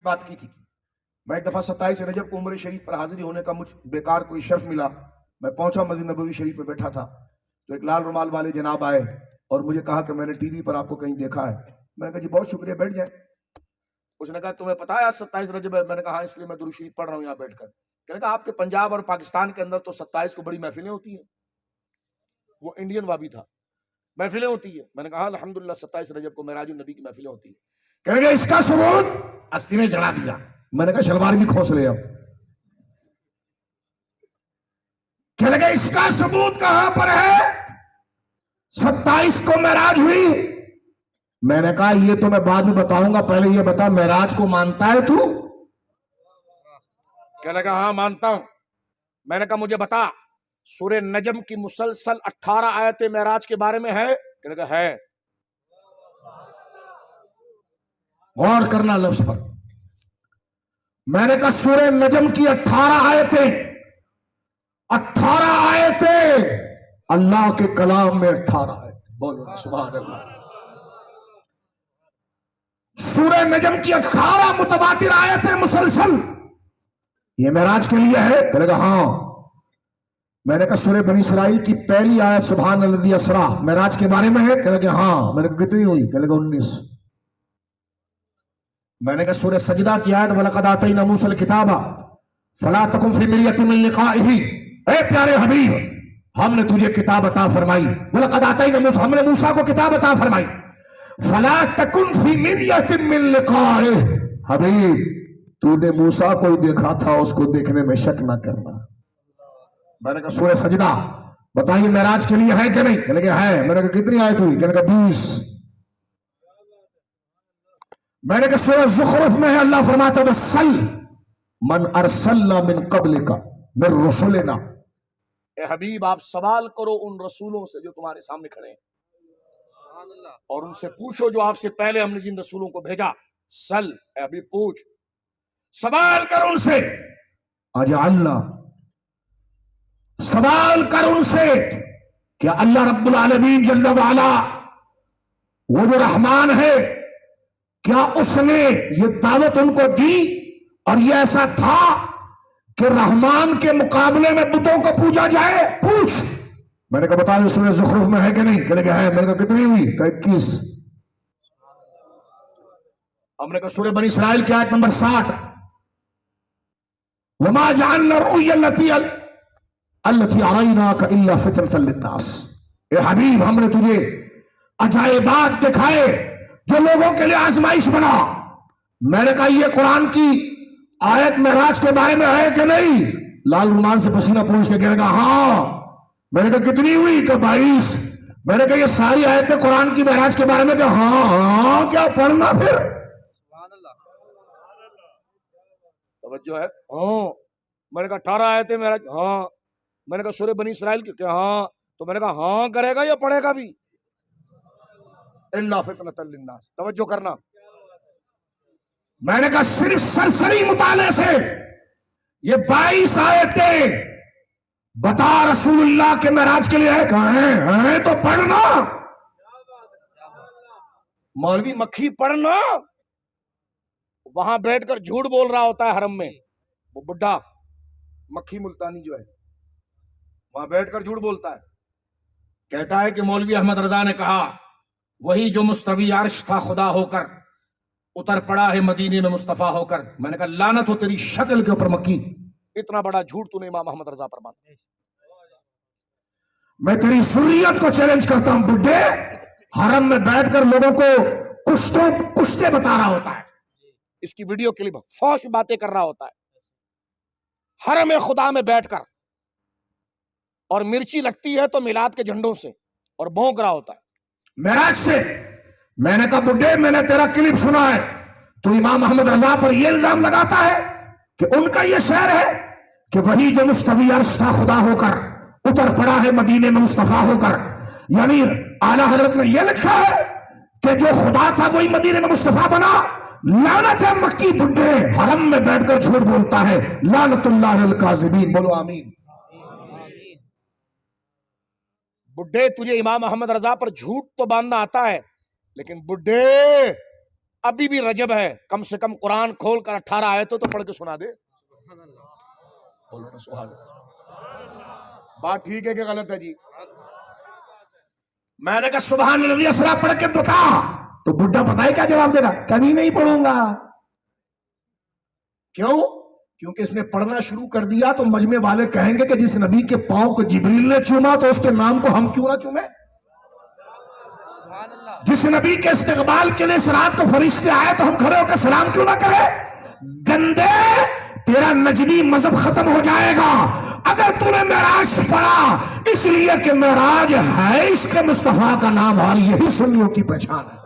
بات کی تھی. میں ایک دفعہ 27 رجب کو عمرہ شریف پر حاضری ہونے کا مجھ بیکار کوئی شرف ملا. میں پہنچا مسجد نبوی شریف میں بیٹھا تھا تو ایک لال رومال والے جناب آئے اور مجھے کہا کہ میں نے ٹی وی پر آپ کو کہیں دیکھا ہے. میں نے کہا جی بہت شکریہ، بیٹھ جائیں. اس نے کہا تمہیں پتا ہے آج 27 رجب ہے؟ میں نے کہا ہاں، اس لیے میں درود شریف پڑھ رہا ہوں یہاں بیٹھ کر. کہنے لگا آپ کے پنجاب اور پاکستان کے اندر تو 27 کو بڑی محفلیں ہوتی ہیں. وہ انڈین وابی تھا. محفلیں ہوتی ہیں. میں نے کہا الحمدللہ 27 رجب کو معراج النبی کی محفلیں ہوتی ہیں. کہنے لگا اس کا ثبوت استی نے جڑا دیا. میں نے کہا شلوار بھی کھوس لے. اب کہنے لگا اس کا ثبوت کہاں پر ہے؟ 27 کو معراج ہوئی. میں نے کہا یہ تو میں بعد میں بتاؤں گا، پہلے یہ بتا معراج کو مانتا ہے تو؟ کہنے لگا ہاں مانتا ہوں. میں نے کہا مجھے بتا سورہ نجم کی مسلسل 18 آیتیں معراج کے بارے میں ہے؟ کہنے لگا ہے. غور کرنا لفظ پر. میں نے کہا سورہ نجم کی 18 آیتیں اللہ کے کلام میں 18 آیتیں. بولو سبحان اللہ. سورہ نجم کی 18 متواتر آیتیں مسلسل یہ معراج کے لیے ہے؟ کہنے لگا ہاں. میں نے کہا سورہ بنی اسرائیل کی پہلی آیت سبحان الذی اسریٰ معراج کے بارے میں ہے؟ کہنے لگا ہاں. میں نے کہا کتنی ہوئی؟ کہنے لگا 19. میں نے کہا سورہ سجدہ کی آیت وَلَقَدْ آتَيْنَا مُوسَى الْكِتَابَ فَلَا تَكُنْ فِي مِرْيَةٍ مِّن لِقَائِهِ. اے پیارے حبیب ہم نے تجھے کتاب عطا فرمائی. وَلَقَدْ آتَيْنَا مُوسَى ہم نے موسیٰ کو کتاب عطا فرمائی. فَلَا تَكُنْ فِي مِرْيَةٍ مِّن لِقَائِهِ. حبیب تو نے موسیٰ کو دیکھا تھا، اس کو دیکھنے میں شک نہ کرنا. میں نے کہا سورہ سجدہ بتائیے معراج کے لیے ہے کہ نہیں؟ کہنے لگا ہے. میں نے کہا کتنی آیت ہوئی؟ کہنے لگا 20. میں نے کہا سورہ زخرف میں ہے اللہ فرماتا ہے سل من ارسلنا من قبلک من رسلنا. اے حبیب آپ سوال کرو ان رسولوں سے جو تمہارے سامنے کھڑے ہیں اور ان سے پوچھو جو آپ سے پہلے ہم نے جن رسولوں کو بھیجا. سل اے حبیب پوچھ، سوال کر ان سے. اجعلنا سوال کر ان سے کہ اللہ رب العالمین جل وعلا وہ جو رحمان ہے کیا اس نے یہ دعوت ان کو دی اور یہ ایسا تھا کہ رحمان کے مقابلے میں بتوں کو پوجا جائے؟ پوچھ. میں نے کہا بتاؤ سورہ زخرف میں ہے کہ نہیں؟ کہنے لگا ہے. میں نے کہا کتنی ہوئی؟ کہا 21. ہم نے کہا سورہ بنی اسرائیل کی آیت نمبر 60 وما جعلنا الرؤيا التي اريناك الا فتنة للناس. اے حبیب ہم نے تجھے عجائبات دکھائے جو لوگوں کے لیے آزمائش بنا. میں نے کہا یہ قرآن کی آیت معراج کے بارے میں ہے کہ نہیں؟ لال رومان سے پسینہ پوچھ کے کہنے لگا ہاں. میں نے کہا کتنی ہوئی؟ کہ 22. میں نے کہا یہ ساری آیتیں قرآن کی معراج کے بارے میں کہ ہاں ہاں. کیا پڑھنا پھر؟ توجہ ہے. ہاں. میں نے کہا 18 آیتیں معراج. ہاں. میں نے کہا سورہ بنی اسرائیل کی کہ ہاں. تو میں نے کہا ہاں کرے گا یا پڑھے گا بھی؟ اللہ فتنۃ للناس. توجہ کرنا. میں نے کہا صرف سرسری مطالعے سے یہ 22 آیتیں بتا رسول اللہ کے معراج کے لیے ہے. کہاں ہیں تو پڑھنا. مولوی مکھی پڑھنا وہاں بیٹھ کر جھوٹ بول رہا ہوتا ہے حرم میں. وہ بڈھا مکھی ملتانی جو ہے وہاں بیٹھ کر جھوٹ بولتا ہے. کہتا ہے کہ مولوی احمد رضا نے کہا وہی جو مستوی عرش تھا خدا ہو کر اتر پڑا ہے مدینے میں مصطفیٰ ہو کر. میں نے کہا لعنت ہو تیری شکل کے اوپر مکی، اتنا بڑا جھوٹ تو نے امام احمد رضا پر باندھا. میں تیری ذریت کو چیلنج کرتا ہوں. بڈھے حرم میں بیٹھ کر لوگوں کو کشتے بتا رہا ہوتا ہے. اس کی ویڈیو کلپ فوش باتیں کر رہا ہوتا ہے حرم خدا میں بیٹھ کر، اور مرچی لگتی ہے تو میلاد کے جھنڈوں سے اور بھونک رہا ہوتا ہے معراج سے. میں نے کہا بڈھے میں نے تیرا کلپ سنا ہے، تو امام احمد رضا پر یہ الزام لگاتا ہے کہ ان کا یہ شعر ہے کہ وہی جو مستوی عرش تھا خدا ہو کر اتر پڑا ہے مدینے میں مصطفیٰ ہو کر. یعنی اعلیٰ حضرت نے یہ لکھا ہے کہ جو خدا تھا وہی مدینے میں مصطفیٰ بنا. لعنت ہے مکی بڈھے حرم میں بیٹھ کر جھوٹ بولتا ہے. لعنت اللہ علی الکاذبین. بولو آمین. بڈھے تجھے امام احمد رضا پر جھوٹ تو باندھنا آتا ہے، لیکن بڈھے ابھی بھی رجب ہے، کم سے کم قرآن کھول کر 18 آیتوں تو پڑھ کے سنا دے. بولو نا سبحان اللہ. بات ٹھیک ہے کہ غلط ہے جی؟ میں نے کہا سبحان اللہ اسرا پڑھ کے بتا، تو بڈھا پتہ ہے کیا جواب دے گا؟ کبھی نہیں پڑھوں گا. کیوں؟ کیونکہ اس نے پڑھنا شروع کر دیا تو مجمع والے کہیں گے کہ جس نبی کے پاؤں کو جبریل نے چوما تو اس کے نام کو ہم کیوں نہ چومیں؟ جس نبی کے استقبال کے لیے اس رات کو فرشتے آئے تو ہم کھڑے ہو کے سلام کیوں نہ کریں؟ گندے، تیرا نجدی مذہب ختم ہو جائے گا اگر تو نے معراج پڑھا، اس لیے کہ معراج ہے اس کے مصطفیٰ کا نام اور یہی سنیوں کی پہچان ہے.